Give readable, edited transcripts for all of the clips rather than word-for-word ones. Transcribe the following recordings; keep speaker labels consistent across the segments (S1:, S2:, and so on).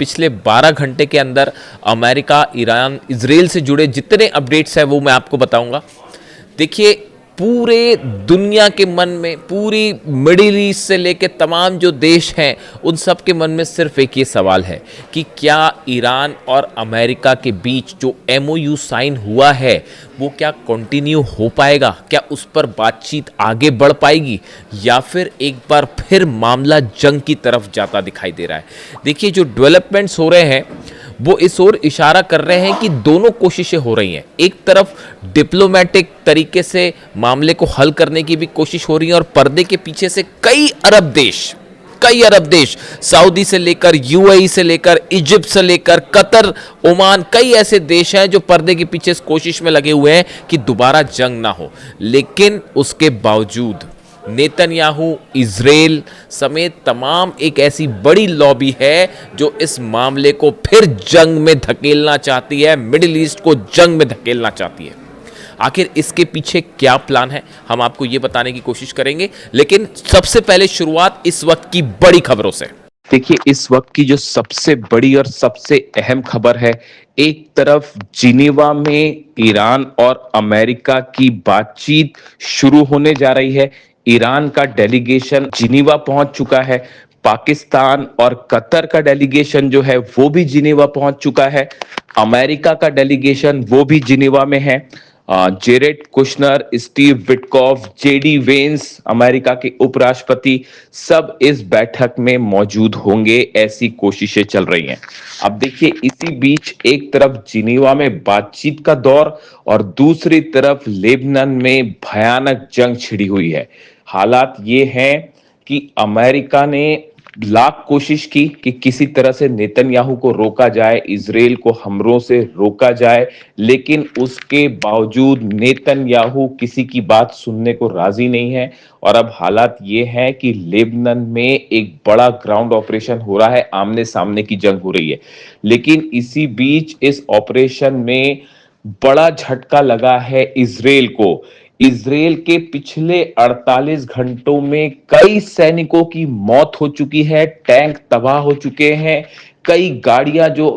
S1: पिछले 12 घंटे के अंदर अमेरिका, ईरान, इजराइल से जुड़े जितने अपडेट्स हैं वो मैं आपको बताऊंगा। देखिए, पूरे दुनिया के मन में, पूरी मिडिल ईस्ट से लेकर तमाम जो देश हैं उन सब के मन में सिर्फ एक ये सवाल है कि क्या ईरान और अमेरिका के बीच जो एमओयू साइन हुआ है वो क्या कंटिन्यू हो पाएगा, क्या उस पर बातचीत आगे बढ़ पाएगी, या फिर एक बार फिर मामला जंग की तरफ जाता दिखाई दे रहा है। देखिए, जो डेवलपमेंट्स हो रहे हैं वो इस ओर इशारा कर रहे हैं कि दोनों कोशिशें हो रही हैं। एक तरफ डिप्लोमेटिक तरीके से मामले को हल करने की भी कोशिश हो रही है और पर्दे के पीछे से कई अरब देश, सऊदी से लेकर यूएई से लेकर इजिप्ट से लेकर कतर, ओमान, कई ऐसे देश हैं जो पर्दे के पीछे इस कोशिश में लगे हुए हैं कि दोबारा जंग ना हो। लेकिन उसके बावजूद नेतन्याहू, इजराइल समेत तमाम एक ऐसी बड़ी लॉबी है जो इस मामले को फिर जंग में धकेलना चाहती है, मिडिल ईस्ट को जंग में धकेलना चाहती है। आखिर इसके पीछे क्या प्लान है, हम आपको यह बताने की कोशिश करेंगे। लेकिन सबसे पहले शुरुआत इस वक्त की बड़ी खबरों से।
S2: देखिए, इस वक्त की जो सबसे बड़ी और सबसे अहम खबर है, एक तरफ जिनेवा में ईरान और अमेरिका की बातचीत शुरू होने जा रही है। ईरान का डेलीगेशन जिनेवा पहुंच चुका है। पाकिस्तान और कतर का डेलीगेशन जो है वो भी जिनेवा पहुंच चुका है। अमेरिका का डेलीगेशन वो भी जिनेवा में है। Jared Kushner, Steve Witkoff, JD Vance, America के उपराष्ट्रपति, सब इस बैठक में मौजूद होंगे, ऐसी कोशिशें चल रही हैं। अब देखिए, इसी बीच एक तरफ जिनेवा में बातचीत का दौर और दूसरी तरफ लेबनान में भयानक जंग छिड़ी हुई है। हालात ये हैं कि अमेरिका ने लाख कोशिश की कि किसी तरह से नेतन्याहू को रोका जाए, इजराइल को हमलों से रोका जाए, लेकिन उसके बावजूद नेतन्याहू किसी की बात सुनने को राजी नहीं है। और अब हालात ये हैं कि लेबनान में एक बड़ा ग्राउंड ऑपरेशन हो रहा है, आमने सामने की जंग हो रही है। लेकिन इसी बीच इस ऑपरेशन में बड़ा झटका लगा है इजराइल को। इजराइल के पिछले 48 घंटों में कई सैनिकों की मौत हो चुकी है, टैंक तबाह हो चुके हैं, कई गाड़ियां जो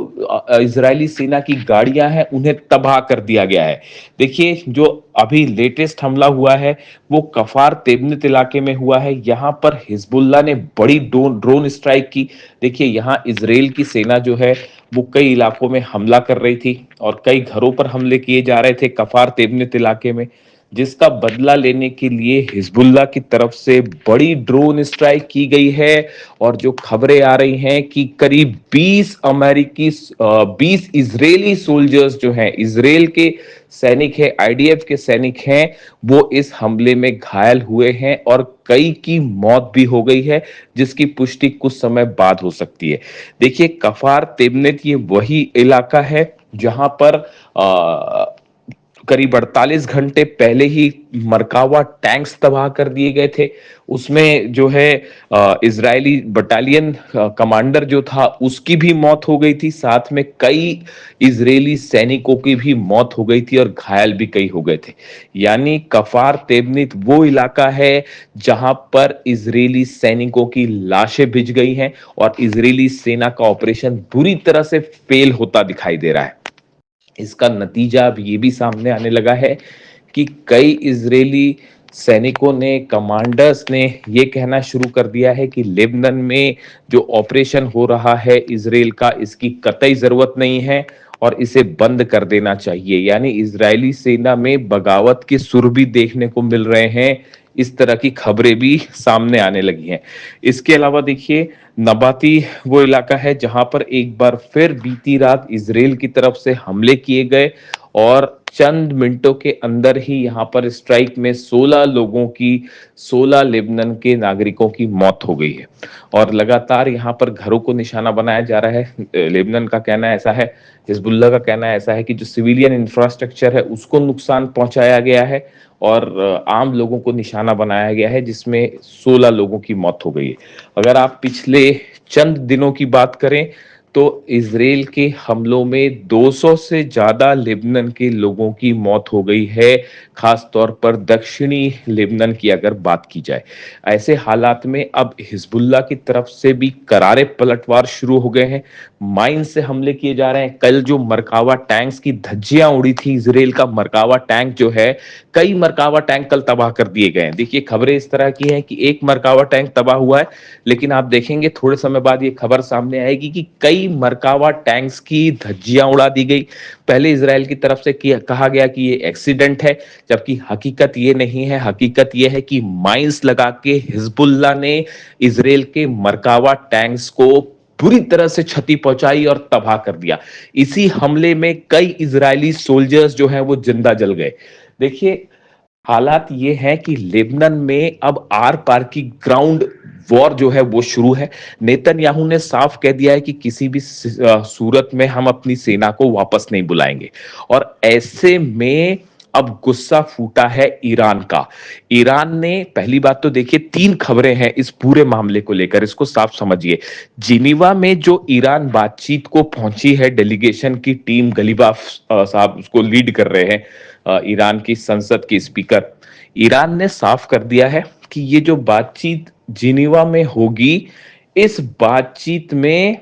S2: इजरायली सेना की गाड़ियां हैं उन्हें तबाह कर दिया गया है। देखिए, जो अभी लेटेस्ट हमला हुआ है वो कफार तेबनत इलाके में हुआ है। यहां पर हिजबुल्लाह ने बड़ी ड्रोन स्ट्राइक की। देखिए, यहां इजराइल की सेना जो है वो कई इलाकों में हमला कर रही थी और कई घरों पर हमले किए जा रहे थे कफार तेबनत इलाके में, जिसका बदला लेने के लिए हिजबुल्लाह की तरफ से बड़ी ड्रोन स्ट्राइक की गई है। और जो खबरें आ रही हैं कि करीब 20 इजरायली सोल्जर्स जो हैं, इजराइल के सैनिक हैं, आईडीएफ के सैनिक हैं, वो इस हमले में घायल हुए हैं और कई की मौत भी हो गई है, जिसकी पुष्टि कुछ समय बाद हो सकती है। देखिए, कफार तेबनत ये वही इलाका है जहां पर करीब 48 घंटे पहले ही मरकावा टैंक्स तबाह कर दिए गए थे। उसमें जो है इजरायली बटालियन कमांडर जो था उसकी भी मौत हो गई थी, साथ में कई इजरायली सैनिकों की भी मौत हो गई थी और घायल भी कई हो गए थे। यानी कफार तेबनीत वो इलाका है जहां पर इजरायली सैनिकों की लाशें भिज गई हैं और इजरायली सेना का ऑपरेशन बुरी तरह से फेल होता दिखाई दे रहा है। इसका नतीजा अब ये भी सामने आने लगा है कि कई इजरायली सैनिकों ने, कमांडर्स ने ये कहना शुरू कर दिया है कि लेबनान में जो ऑपरेशन हो रहा है इजराइल का, इसकी कतई जरूरत नहीं है और इसे बंद कर देना चाहिए। यानी इजरायली सेना में बगावत के सुर भी देखने को मिल रहे हैं। इस तरह की खबरें भी सामने आने लगी हैं। इसके अलावा देखिए, नबाती वो इलाका है जहां पर एक बार फिर बीती रात इजराइल की तरफ से हमले किए गए और चंद मिनटों के अंदर ही यहां पर स्ट्राइक में 16 लोगों की, 16 लेबनान के नागरिकों की मौत हो गई है और लगातार यहां पर घरों को निशाना बनाया जा रहा है। लेबनान का कहना ऐसा है, हिजबुल्लाह का कहना ऐसा है कि जो सिविलियन इंफ्रास्ट्रक्चर है उसको नुकसान पहुंचाया गया है और आम लोगों को निशाना बनाया गया है, जिसमें 16 लोगों की मौत हो गई है। अगर आप पिछले चंद दिनों की बात करें तो इजराइल के हमलों में 200 से ज्यादा लेबनान के लोगों की मौत हो गई है, खास तौर पर दक्षिणी लेबनान की अगर बात की जाए। ऐसे हालात में अब हिजबुल्लाह की तरफ से भी करारे पलटवार शुरू हो गए हैं, माइन से हमले किए जा रहे हैं। कल जो मरकावा टैंक्स की धज्जियां उड़ी थी, इजराइल का मरकावा टैंक जो है, कई मरकावा टैंक कल तबाह कर दिए गए हैं। देखिए खबरें इस तरह की हैं कि एक मरकावा टैंक तबाह हुआ है, लेकिन आप देखेंगे थोड़े समय बाद ये खबर सामने आएगी कि कई मरकावा टैंक्स की धज्जियां उड़ा दी गई। पहले इजराइल की तरफ से कहा गया कि ये एक्सीडेंट है, जबकि हकीकत ये नहीं है। हकीकत ये है कि माइंस लगा के हिजबुल्लाह ने इजराइल के मरकावा टैंक्स को बुरी तरह से क्षति पहुंचाई और तबाह कर दिया। इसी हमले में कई इजरायली सोल्जर्स जो हैं वो जिंदा जल गए। देखिए हालात ये है कि लेबनान में अब आर पार की ग्राउंड वॉर जो है वो शुरू है। नेतन्याहू ने साफ कह दिया है कि किसी भी सूरत में हम अपनी सेना को वापस नहीं बुलाएंगे, और ऐसे में अब गुस्सा फूटा है ईरान का। ईरान ने, पहली बात तो देखिए 3 खबरें हैं इस पूरे मामले को लेकर, इसको साफ समझिए। जिनीवा में जो ईरान बातचीत को पहुंची है डेलीगेशन की टीम, गलीबाफ साहब उसको लीड कर रहे हैं, ईरान की संसद के स्पीकर। ईरान ने साफ कर दिया है कि ये जो बातचीत जिनीवा में होगी, इस बातचीत में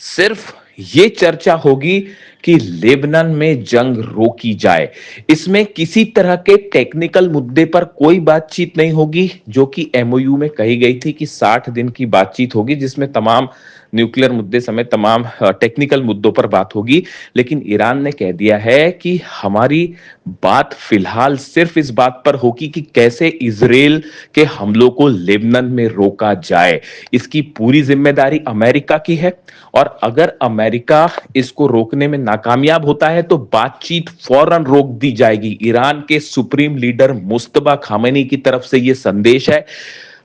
S2: सिर्फ ये चर्चा होगी कि लेबनान में जंग रोकी जाए। इसमें किसी तरह के टेक्निकल मुद्दे पर कोई बातचीत नहीं होगी, जो कि एमओयू में कही गई थी कि 60 दिन की बातचीत होगी, जिसमें तमाम न्यूक्लियर मुद्दे समेत तमाम टेक्निकल मुद्दों पर बात होगी। लेकिन ईरान ने कह दिया है कि हमारी बात फिलहाल सिर्फ इस बात पर होगी कि कैसे इजराइल के हमलों को लेबनान में रोका जाए। इसकी पूरी जिम्मेदारी अमेरिका की है, और अगर अमेरिका इसको रोकने में नाकामयाब होता है तो बातचीत फौरन रोक दी जाएगी। ईरान के सुप्रीम लीडर मुस्तफा खामेनी की तरफ से यह संदेश है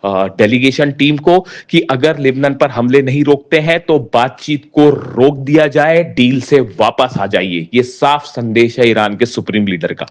S2: डेलीगेशन टीम को कि अगर लेबनान पर हमले नहीं रोकते हैं तो बातचीत को रोक दिया जाए, डील से वापस आ जाइए। यह साफ संदेश है ईरान के सुप्रीम लीडर का।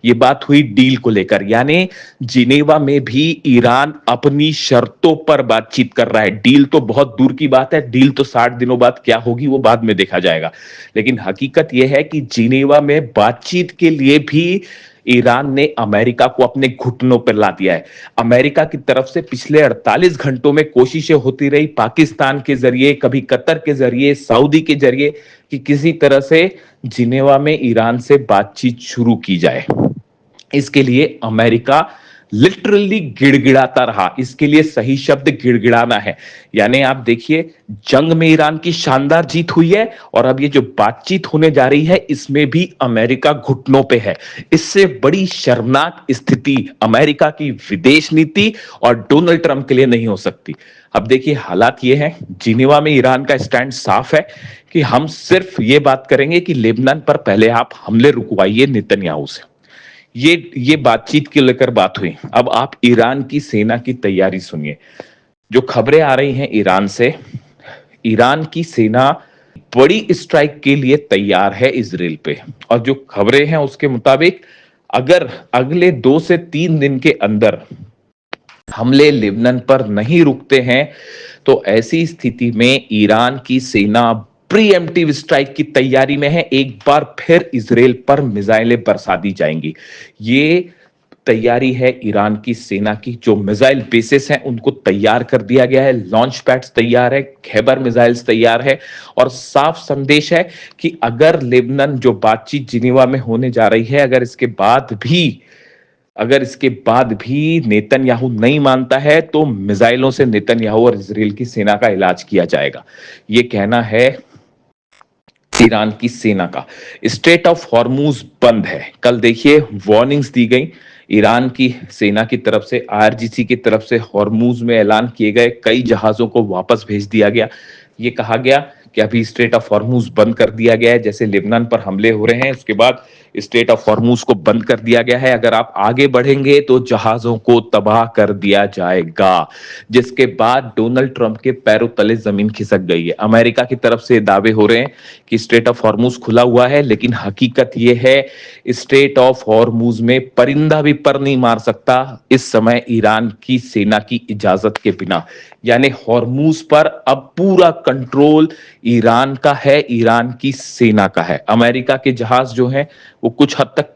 S2: यह बात हुई डील को लेकर, यानी जिनेवा में भी ईरान अपनी शर्तों पर बातचीत कर रहा है। डील तो बहुत दूर की बात है, डील तो 60 दिनों बाद क्या होगी वो बाद में देखा जाएगा। लेकिन हकीकत यह है कि जिनेवा में बातचीत के लिए भी ईरान ने अमेरिका को अपने घुटनों पर ला दिया है। अमेरिका की तरफ से पिछले 48 घंटों में कोशिशें होती रही, पाकिस्तान के जरिए, कभी कतर के जरिए, सऊदी के जरिए, कि किसी तरह से जिनेवा में ईरान से बातचीत शुरू की जाए। इसके लिए अमेरिका लिटरली गिड़गिड़ाता रहा। इसके लिए सही शब्द गिड़गिड़ाना है। यानी आप देखिए, जंग में ईरान की शानदार जीत हुई है, और अब ये जो बातचीत होने जा रही है इसमें भी अमेरिका घुटनों पे है। इससे बड़ी शर्मनाक स्थिति अमेरिका की विदेश नीति और डोनाल्ड ट्रंप के लिए नहीं हो सकती। अब देखिए हालात ये है, जिनेवा में ईरान का स्टैंड साफ है कि हम सिर्फ ये बात करेंगे कि लेबनान पर पहले आप हमले रुकवाइए नेतन्याहू से। ये बातचीत के लेकर बात हुई। अब आप ईरान की सेना की तैयारी सुनिए। जो खबरें आ रही हैं ईरान से, ईरान की सेना बड़ी स्ट्राइक के लिए तैयार है इजराइल पे, और जो खबरें हैं उसके मुताबिक अगर अगले 2 से 3 दिन के अंदर हमले लेबनान पर नहीं रुकते हैं तो ऐसी स्थिति में ईरान की सेना प्रीएम्प्टिव स्ट्राइक की तैयारी में है। एक बार फिर इजराइल पर मिसाइलें बरसा दी जाएंगी। ये तैयारी है ईरान की सेना की। जो मिसाइल बेसिस हैं उनको तैयार कर दिया गया है, लॉन्च पैड्स तैयार है, खैबर मिसाइल्स तैयार है, और साफ संदेश है कि अगर लेबनान जो बातचीत जिनेवा में होने जा रही है, अगर इसके बाद भी नेतन्याहू नहीं मानता है तो मिसाइलों से नेतन्याहू और इजराइल की सेना का इलाज किया जाएगा। ये कहना है ईरान की सेना का। स्ट्रेट ऑफ हॉर्मूज बंद है। कल देखिए वार्निंग्स दी गई ईरान की सेना की तरफ से, आईआरजीसी की तरफ से। हॉर्मूज में ऐलान किए गए कई जहाजों को वापस भेज दिया गया। ये कहा गया कि अभी स्ट्रेट ऑफ हॉर्मूज बंद कर दिया गया है, जैसे लेबनान पर हमले हो रहे हैं उसके बाद स्ट्रेट ऑफ हॉर्मूज को बंद कर दिया गया है। अगर आप आगे बढ़ेंगे तो जहाजों को तबाह कर दिया जाएगा, जिसके बाद डोनाल्ड ट्रंप के पैरों तले जमीन खिसक गई है। अमेरिका की तरफ से दावे हो रहे हैं कि स्ट्रेट ऑफ हॉर्मूज खुला हुआ है, लेकिन हकीकत यह है स्ट्रेट ऑफ हॉर्मूज में परिंदा भी पर नहीं मार सकता इस समय ईरान की सेना की इजाजत के बिना। यानी हॉर्मूज पर अब पूरा कंट्रोल ईरान का है, ईरान की सेना का है। अमेरिका के जहाज जो हैं वो कुछ हद तक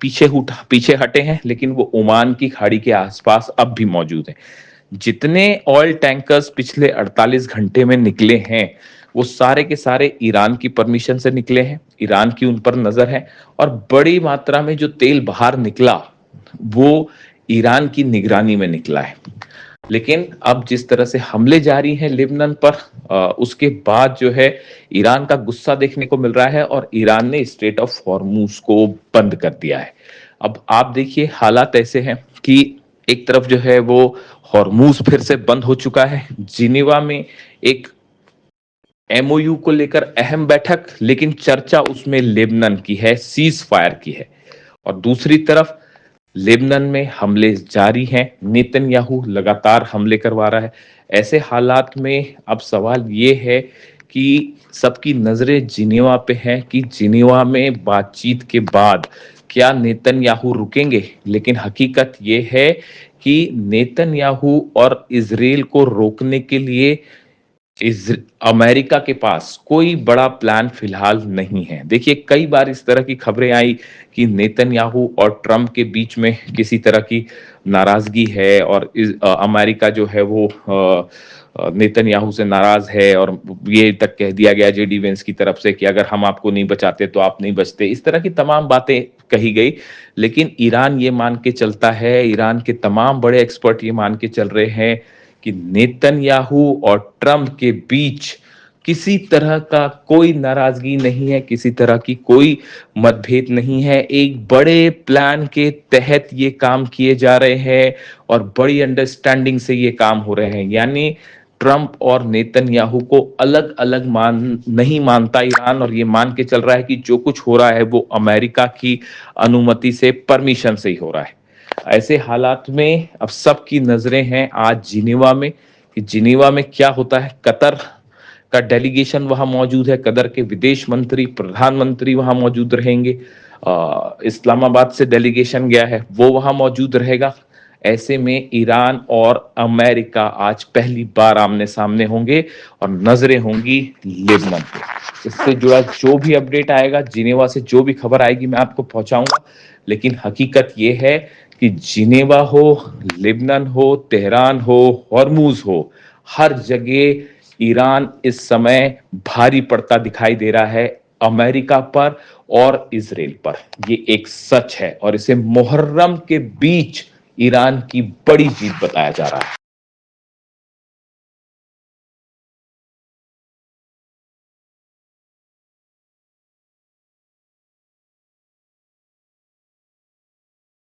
S2: पीछे हटे हैं, लेकिन वो ओमान की खाड़ी के आसपास अब भी मौजूद हैं। जितने ऑयल टैंकर्स पिछले 48 घंटे में निकले हैं वो सारे के सारे ईरान की परमिशन से निकले हैं, ईरान की उन पर नजर है। और बड़ी मात्रा में जो तेल बाहर निकला वो ईरान की निगरानी में निकला है। लेकिन अब जिस तरह से हमले जारी हैं लेबनान पर, उसके बाद जो है ईरान का गुस्सा देखने को मिल रहा है और ईरान ने स्ट्रेट ऑफ हॉर्मूज को बंद कर दिया है। अब आप देखिए हालात ऐसे हैं कि एक तरफ जो है वो हॉर्मूज फिर से बंद हो चुका है। जिनेवा में एक एमओयू को लेकर अहम बैठक, लेकिन चर्चा उसमें लेबनान की है, सीज फायर की है। और दूसरी तरफ लेबनान में हमले जारी हैं, नेतन्याहू लगातार हमले करवा रहा है। ऐसे हालात में अब सवाल ये है कि सबकी नजरें जिनेवा पे हैं कि जिनेवा में बातचीत के बाद क्या नेतन्याहू रुकेंगे। लेकिन हकीकत ये है कि नेतन्याहू और इजराइल को रोकने के लिए इस अमेरिका के पास कोई बड़ा प्लान फिलहाल नहीं है। देखिए कई बार इस तरह की खबरें आई कि नेतन्याहू और ट्रंप के बीच में किसी तरह की नाराजगी है और अमेरिका जो है वो नेतन्याहू से नाराज है, और ये तक कह दिया गया जेडी वेंस की तरफ से कि अगर हम आपको नहीं बचाते तो आप नहीं बचते। इस तरह की तमाम बातें कही गई, लेकिन ईरान ये मान के चलता है, ईरान के तमाम बड़े एक्सपर्ट ये मान के चल रहे हैं कि नेतन्याहू और ट्रंप के बीच किसी तरह का कोई नाराजगी नहीं है, किसी तरह की कोई मतभेद नहीं है। एक बड़े प्लान के तहत ये काम किए जा रहे हैं और बड़ी अंडरस्टैंडिंग से ये काम हो रहे हैं। यानी ट्रंप और नेतन्याहू को अलग अलग नहीं मानता ईरान, और ये मान के चल रहा है कि जो कुछ हो रहा है वो अमेरिका की अनुमति से, परमिशन से ही हो रहा है। ऐसे हालात में अब सबकी नजरें हैं आज जिनेवा में कि जिनेवा में क्या होता है। कतर का डेलीगेशन वहां मौजूद है, कतर के विदेश मंत्री, प्रधानमंत्री वहां मौजूद रहेंगे। इस्लामाबाद से डेलीगेशन गया है वो वहां मौजूद रहेगा। ऐसे में ईरान और अमेरिका आज पहली बार आमने सामने होंगे और नजरें होंगी लेबनान पे। इससे जुड़ा जो भी अपडेट आएगा, जिनेवा से जो भी खबर आएगी मैं आपको पहुंचाऊंगा। लेकिन हकीकत यह है कि जिनेवा हो, लेबनान हो, तेहरान हो, हॉर्मूज हो, हर जगह ईरान इस समय भारी पड़ता दिखाई दे रहा है अमेरिका पर और इजराइल पर। ये एक सच है और इसे मुहर्रम के बीच ईरान की बड़ी जीत बताया जा रहा है।